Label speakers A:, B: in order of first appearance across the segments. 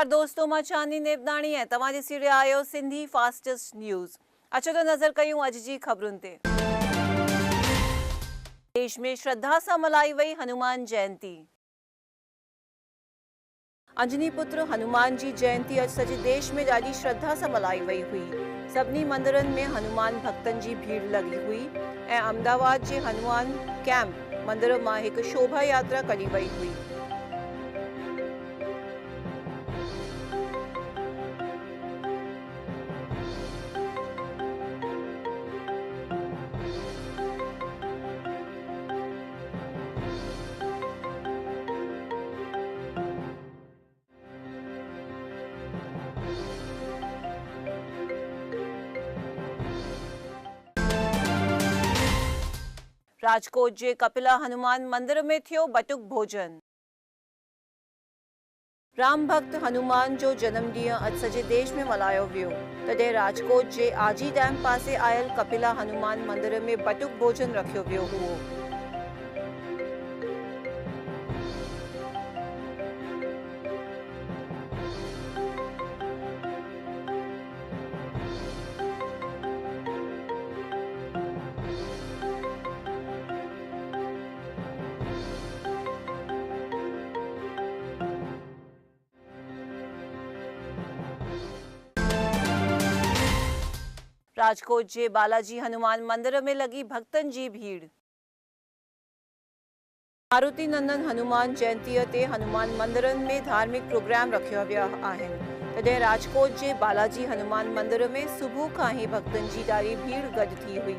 A: नमस्कार दोस्तों, मां चांदनी नेबदाणी है। तव्हां ॾिसी रहिया आहियो सिंधी फास्टेस्ट न्यूज़। अचो त नज़र कयूं अॼु जी ख़बरुनि ते। देश में श्रद्धा सां मल्हाई वई हनुमान जयंती। अंजनी पुत्र हनुमान जी जयंती अॼु सॼे देश में ॾाढी श्रद्धा सां मल्हाई वई हुई। सभिनी मंदिरनि में हनुमान भक्तनि जी भीड़ लॻी हुई ऐं अहमदाबाद जे हनुमान कैंप मंदिर मां हिकु शोभा यात्रा कढी वई हुई। राजकोट जे कपिला हनुमान मंदिर में थियो बटुक भोजन। राम भक्त हनुमान जो जन्म ॾींहुं अॼु सॼे देश में मल्हायो वियो। तॾहिं राजकोट जे आजी डैम पासे आयल कपिला हनुमान मंदिर में बटुक भोजन रखियो वियो हुओ। राजकोट जे बालाजी हनुमान मंदिर में लगी भक्तन जी भीड़। मारुति नंदन हनुमान जयंतीअ ते हनुमान मंदिरनि में धार्मिक प्रोग्राम रखिया विया आहिनि। तॾहिं राजकोट जे बालाजी हनुमान मंदिर में सुबुह खां ई भक्तनि जी ॾाढी भीड़ गॾु थी हुई।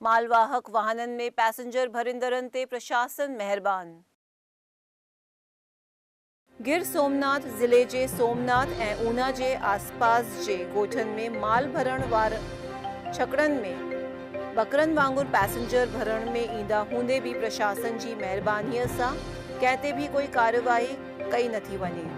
A: मालवाहक वाहननि में पैसेंजर भरिंदड़नि ते प्रशासन महिरबान। गिर सोमनाथ ज़िले जे सोमनाथ ऐं ऊना जे आसपास जे ॻोठनि में माल भरण वार छकड़नि में बकरनि वांगुरु पैसेंजर भरण में ईंदा हूंदे बि प्रशासन जी महिरबानीअ सां कंहिं ते बि कोई कार्रवाई कई नथी वञे।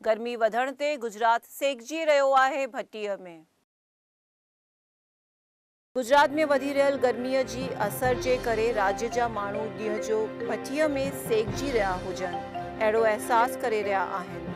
A: गर्मी वधण ते गुजरात सेकजी रहियो आहे भट्टीअ में। गुजरात में वधी रहियल गर्मीअ जी असर जे करे राज्य जा माण्हू ॾींहं जो भट्टीअ में सेकजी रहिया हुजनि अहिड़ो अहसासु करे रहिया आहिनि।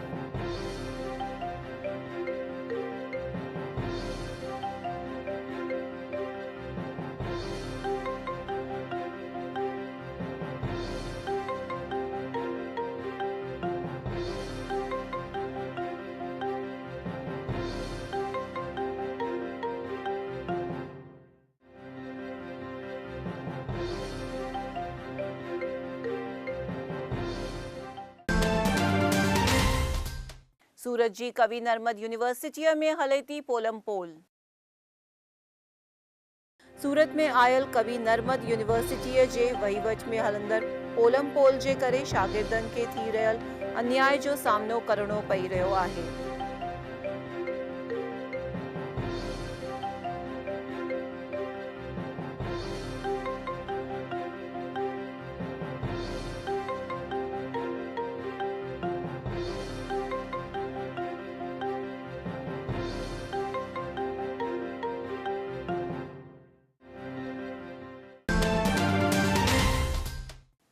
A: सूरत जी कवि नर्मद यूनिवर्सिटीअ में हले थी पोलम पोल। सूरत में आयल कवि नर्मद यूनिवर्सिटीअ जे वहीवट में हलंदड़ पोलम पोल जे करे शागिर्दनि खे थी रहियल अन्याय जो सामनो करणो पई रहियो आहे।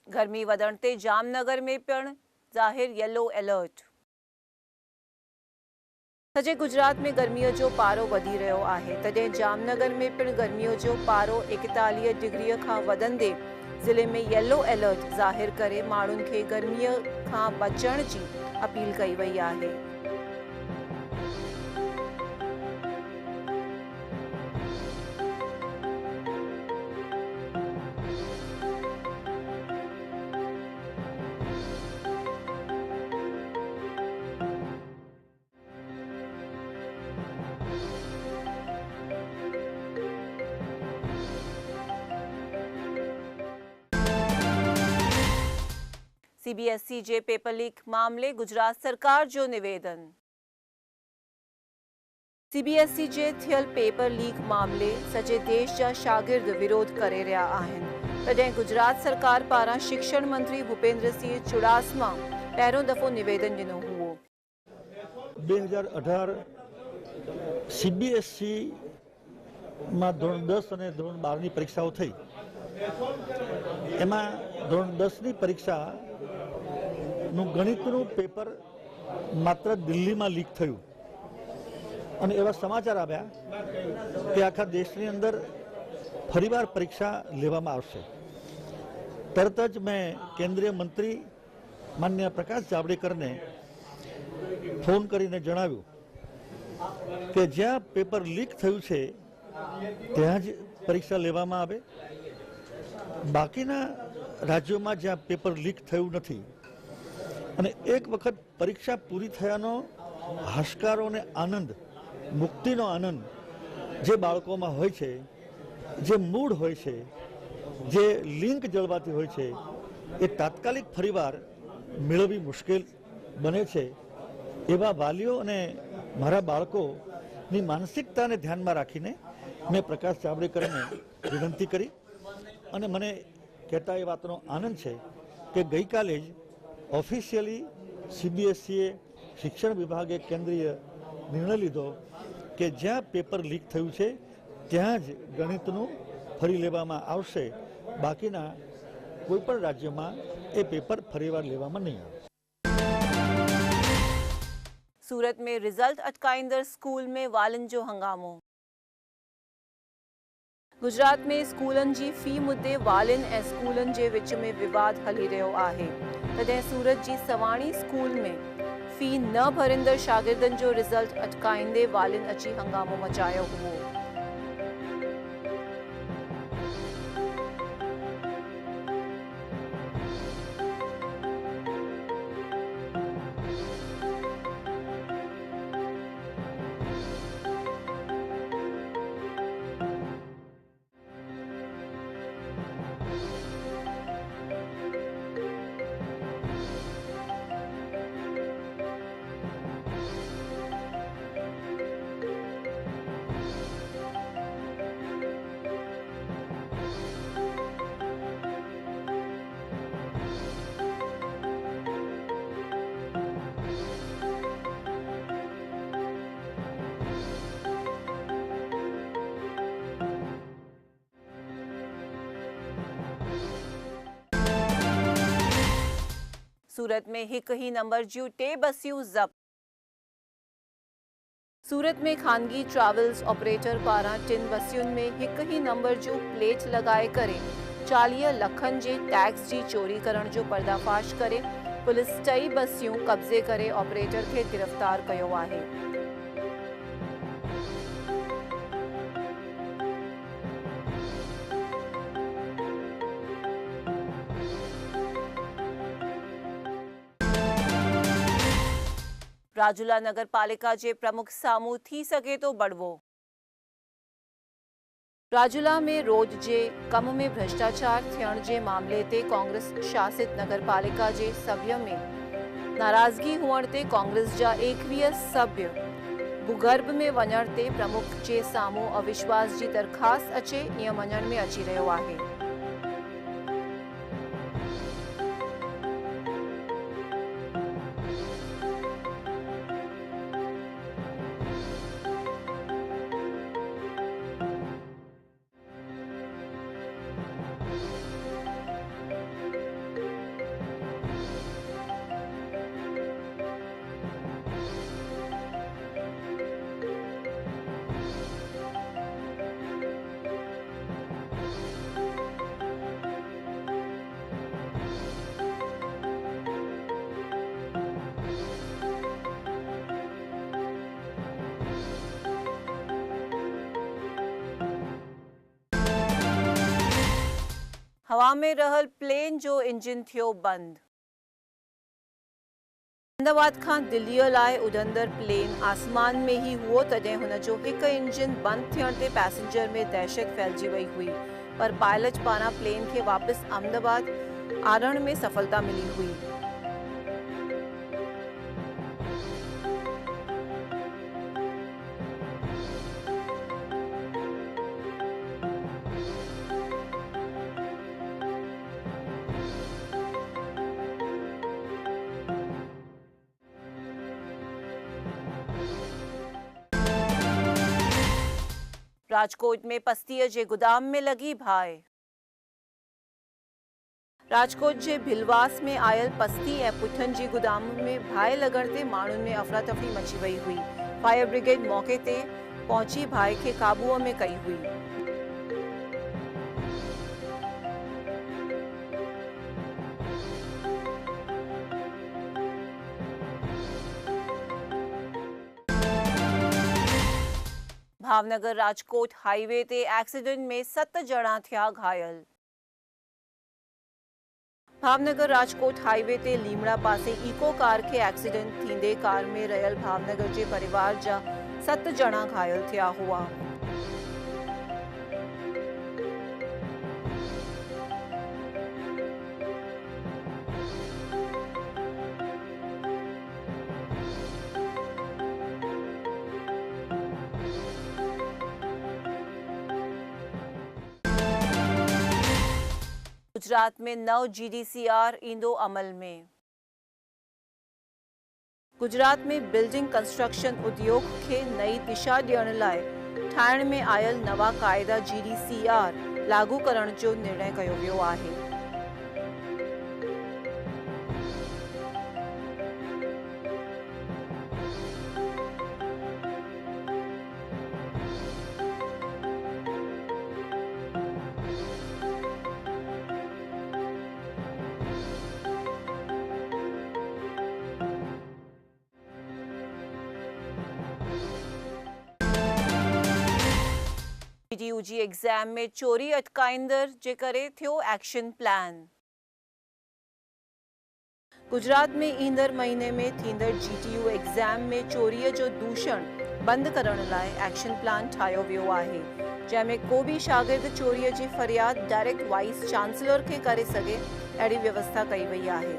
A: गर्मी वधण ते जामनगर में पिण ज़ाहिर येलो अलर्ट। सॼे गुजरात में गर्मीअ जो पारो वधी रहियो आहे, तॾहिं जामनगर में पिणु गर्मीअ जो पारो 41 डिग्रीअ खां वधंदे ज़िले में येलो अलर्ट ज़ाहिर करे माण्हुनि खे गर्मीअ खां बचण जी अपील कई वई आहे। CBSE जे पेपर लीक मामले गुजरात सरकार जो निवेदन। CBSE जे थियल पेपर लीक मामले सॼे देश जा शागिर्द विरोध करे रहिया आहिनि, तॾहिं गुजरात सरकार पारां शिक्षण मंत्री भूपेंद्र सिंह चुडासमा पहिरियों दफ़ो निवेदन ॾिनो हुओ।
B: 2018 CBSE માં ધોરણ 10 અને ધોરણ 12ની પરીક્ષાઓ થઈ। એમાં ધોરણ 10ની પરીક્ષાનું ગણિતનું પેપર માત્ર દિલ્હીમાં લીક થયું અને એવા સમાચાર આવ્યા કે આખા દેશની અંદર ફરીવાર પરીક્ષા લેવામાં આવશે। તરત જ મેં કેન્દ્રીય મંત્રી માનનીય પ્રકાશ જાવડેકરને ફોન કરીને જણાવ્યું કે જ્યાં પેપર લીક થયું છે ત્યાં જ પરીક્ષા લેવામાં આવે, બાકીના રાજ્યોમાં જ્યાં પેપર લીક થયું નથી અને એક વખત પરીક્ષા પૂરી થયાનો હાશકારો અને આનંદ, મુક્તિનો આનંદ જે બાળકોમાં હોય છે, જે મૂડ હોય છે, જે લિંક જળવાતી હોય છે, એ તાત્કાલિક ફરીવાર મેળવવી મુશ્કેલ બને છે। એવા વાલીઓ અને મારા બાળકોની માનસિકતાને ધ્યાનમાં રાખીને મેં પ્રકાશ જાવડેકરને વિનંતી કરી અને મને કહેતા એ વાતનો આનંદ છે કે ગઈકાલે જ ઓફિશિયલી CBSE શિક્ષણ વિભાગે કેન્દ્રીય નિર્ણય લીધો કે જ્યાં પેપર લીક થયું છે ત્યાં જ ગણિતનું ફરી લેવામાં આવશે, બાકીના કોઈપણ રાજ્યમાં એ પેપર ફરીવાર લેવામાં નહીં આવે।
A: सूरत में रिजल्ट अटकाईंदड़ स्कूल में वालनि जो हंगामो। गुजरात में स्कूलनि जी फी मुद्दे वालिन ऐं स्कूलनि जे विच में विवाद हली रहियो आहे, तॾहिं सूरत जी सवाणी स्कूल में फी न भरींदड़ शागिर्दनि जो रिज़ल्ट अटकाईंदे वालिन अची हंगामो मचायो हुओ। सूरत में हिक ही नंबर जूं 2 बसियूं ज़ब्त। सूरत में खानगी ट्रैवल्स ऑपरेटर पारां 3 बसियुनि में हिक ही नंबर जूं प्लेट लगाए करे 40 लखनि जे टैक्स जी चोरी करण जो पर्दाफाश करे पुलिस 2 बसियूं कब्ज़े करे ऑपरेटर खे गिरफ़्तार कयो आहे। राजूला नगर पालिका जे प्रमुख सामू थी सके तो बड़वो। राजूला में रोज जे कम में भ्रष्टाचार थियण जे मामले ते कांग्रेस शासित नगर पालिका जे सभ्य में नाराज़गी हुअण ते कांग्रेस जा 21 सभ्य भूगर्भ में वञण ते प्रमुख जे सामू अविश्वास जी दरखास्त अचे ईअं मञण में अची रहियो आहे। हवा में रहल प्लेन जो इंजन थियो बंद। अहमदाबाद खां दिल्लीअ लाइ उॾंदड़ प्लेन आसमान में ही हुओ तॾहिं हुन जो हिकु इंजन बंदि थियण ते पैसेंजर में दहशत फैलिजी वई हुई, पर पायलट पारां प्लेन खे वापसि अहमदाबाद आणण में सफलता मिली हुई। राजकोट में पस्तीअ जे गुदाम में लगी भाए। राजकोट जे भिलवास में आयल पस्ती ऐं पुठनि जी गुदाम में भाए लॻण ते माण्हुनि में अफ़रा तफ़री मची वई हुई। फायर ब्रिगेड मौक़े ते पहुची भाए खे काबूअ में कई हुई। भावनगर राजकोट हाईवे ते एक्सीडेंट में 7 ॼणा थिया घायल। भावनगर राजकोट हाईवे ते लीमड़ा पासे इको कार खे एक्सीडेंट थींदे कार में रहियल भावनगर जे परिवार जा 7 ॼणा घायल थिया हुआ। गुजरात में नव GDCR ईंदो अमल में। गुजरात में बिल्डिंग कंस्ट्रक्शन उद्योग खे नई दिशा ॾियण लाइ ठाहिण में आयल नवा क़ाइदा GDCR लागू करण जो निर्णय कयो वियो आहे। GTUG एग्ज़ाम में चोरी अटकाईंदड़ जे करे थियो एक्शन प्लान। गुजरात में ईंदड़ महीने में थींदड़ GTU एग्ज़ाम में चोरीअ जो दूषण बंदि करण लाइ एक्शन प्लान ठाहियो वियो आहे, जंहिंमें को बि शागिर्द चोरीअ जी फ़रियाद डायरेक्ट वाइस चांसलर खे करे सघे, अहिड़ी व्यवस्था कई वई आहे।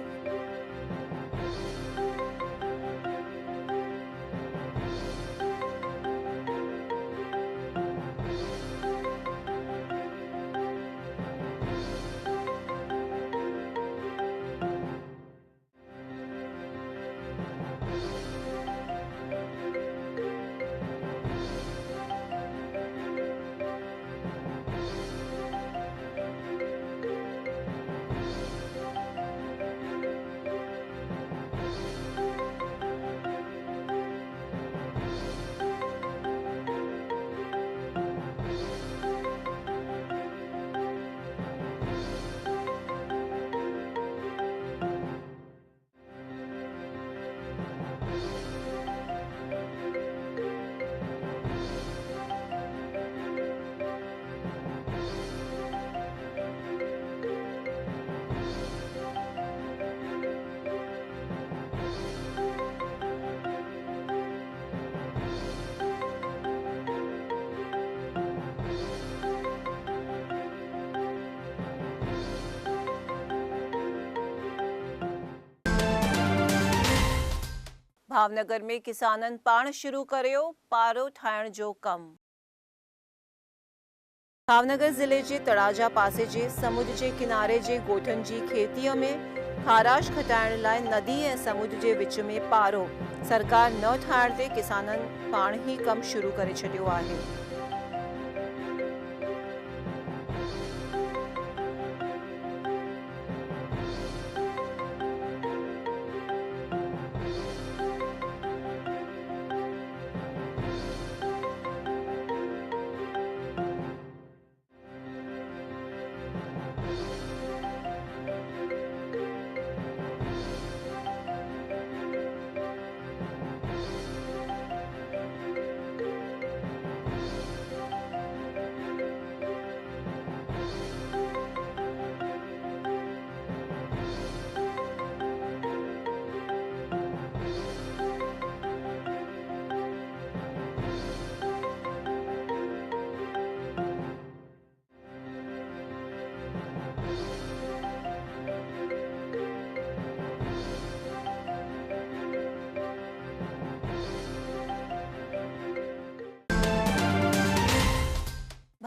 A: भावनगर में किसाननि पाण शुरू करियो पारो ठाहिण जो कमु। भावनगर ज़िले जे तड़ाजा पासे जे समुंड जे किनारे जे ॻोठनि जी खेतीअ में खाराश खटाइण लाइ नदी ऐं समुंड जे विच में पारो सरकार न ठाहिण ते किसाननि पाण ई कमु शुरू करे छॾियो आहे।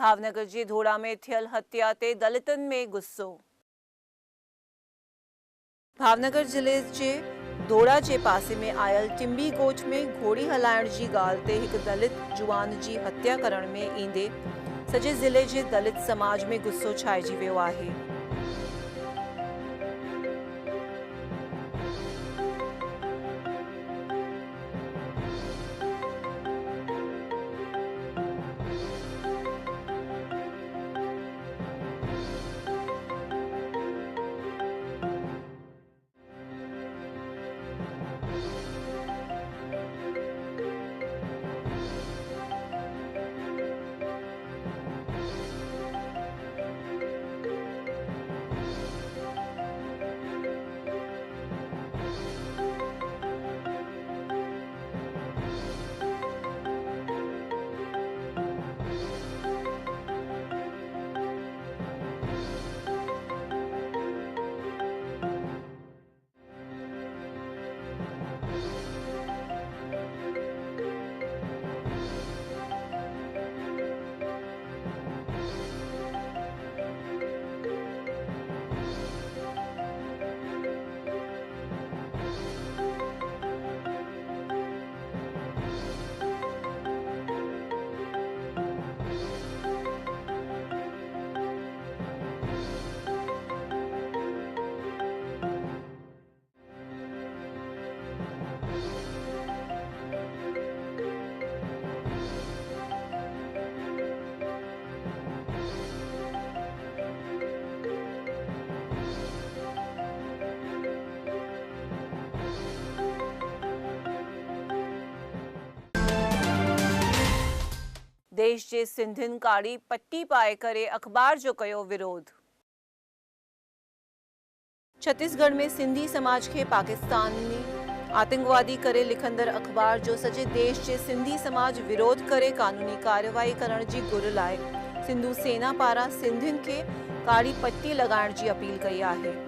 A: भावनगर जे धोड़ा में थियल हत्या ते दलितन में गुस्सो। भावनगर जिले जे धोड़ा जे पासे में आयल टिंबी गोठ में घोड़ी हलाइण जी गाल ते एक दलित जुवान जी हत्या करण में ईंदे सजे जिले जे दलित समाज में गुस्सो छाइजी वियो आहे। देश जे सिंधियुनि काड़ी पट्टी पाए करे अखबार जो कयो विरोध। छत्तीसगढ़ में सिंधी समाज के पाकिस्तानी आतंकवादी करे लिखंदड़ अखबार जो सजे देश जे सिंधी समाज विरोध करे कानूनी कार्यवाही करण जी गुर लाए सिंधु सेना पारा सिंधियुनि के काड़ी पट्टी लगाइण जी अपील कई आहे।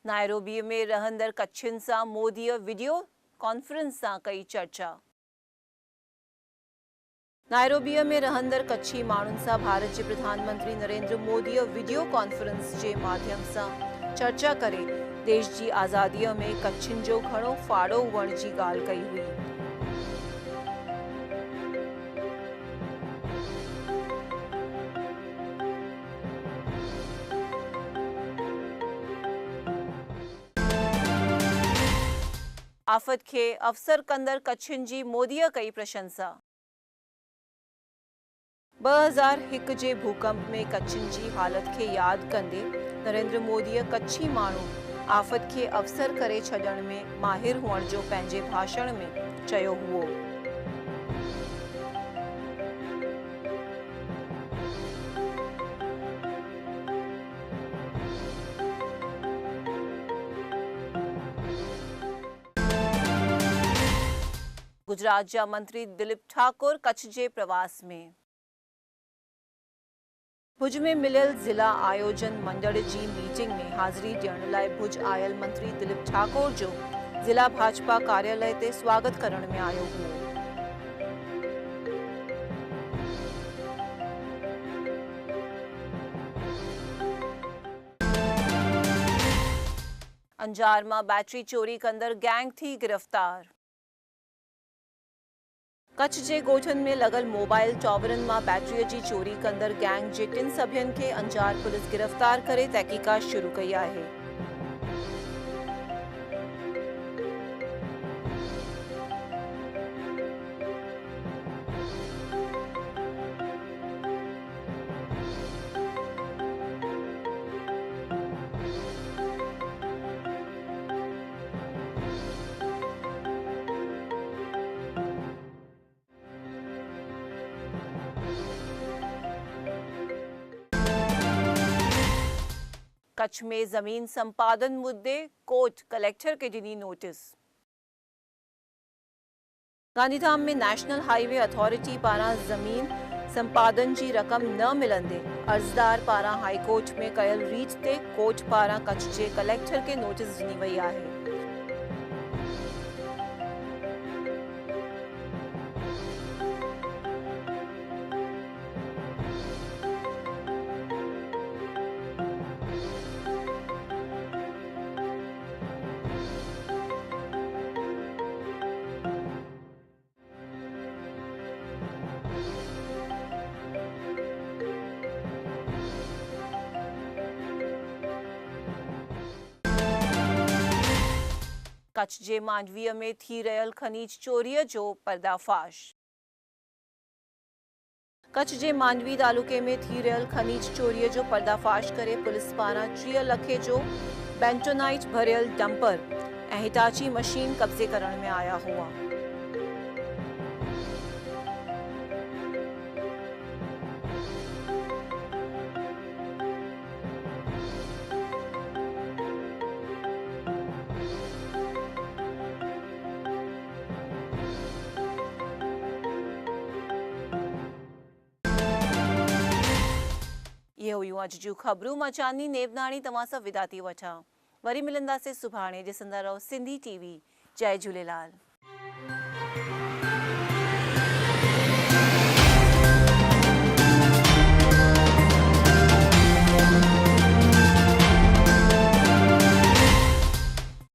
A: नायरोबी में रहंदड़ कच्छिन सां मोदीअ वीडियो कॉन्फ्रेंस सां कई चर्चा। नायरोबी में रहंदड़ कच्छी माण्हुनि सां भारत के प्रधानमंत्री नरेंद्र मोदीअ वीडियो कॉन्फ्रेंस के माध्यम सां चर्चा करे देश जी आज़ादीअ में कच्छिन जो घणो फाड़ो हुअण जी ॻाल्हि कई हुई। आफ़त खे अवसर कंदड़ कच्छिन जी मोदीअ कई प्रशंसा। 2001 जे भूकंप में कच्छिन जी हालत खे यादि कंदे नरेंद्र मोदीअ कच्छी माण्हू आफ़त खे अवसर करे छॾण में माहिर हुअण जो पंहिंजे भाषण में चयो हुओ। गुजरात जा मंत्री दिलीप ठाकुर कच्छ जे प्रवास में। भुज में मिलियल ज़िला आयोजन मंडल जी मीटिंग में हाज़िरी ॾियण लाइ भुज आयल मंत्री दिलीप ठाकुर जो ज़िला भाजपा कार्यालय ते स्वागत करण में आयो हुओ। अंजार मां बैटरी चोरी कंदड़ गैंग थी गिरफ्तार। कच्छ जे ॻोठनि में लॻल मोबाइल टावरनि मां बैटरीअ जी चोरी कंदड़ गैंग जे 3 सभ्यनि खे अंजार पुलिस गिरफ़्तार करे तहक़ीक़ात शुरू कई आहे। कच्छ में जमीन संपादन मुद्दे कोर्ट कलेक्टर के ॾिनी नोटिस। गांधीधाम में नेशनल हाईवे अथॉरिटी पारां जमीन संपादन जी रक़म न मिलंदे अर्ज़दार पारां हाईकोर्ट में कयल रीट ते कोर्ट पारां कच्छ जे कलेक्टर के नोटिस ॾिनी वई आहे। कच्छ जे मांडवीअ में थी रहियल खनीज चोरीअ जो पर्दाफाश। कच्छ जे मांडवी तालुके में थी रहियल खनीज चोरीअ जो पर्दाफाश करे पुलिस पारां 30 लखे जो बेंटोनाइट भरियल डंपर ऐं हिटाची मशीन कब्ज़े करण में आया हुआ। ये हुयूं अॼु जूं ख़बरूं। मां चांदनी नेवनाणी तव्हां सां विदा थी वठां। वरी मिलंदासीं सुभाणे। ॾिसंदा रहो सिंधी टीवी। जय झूलेलाल।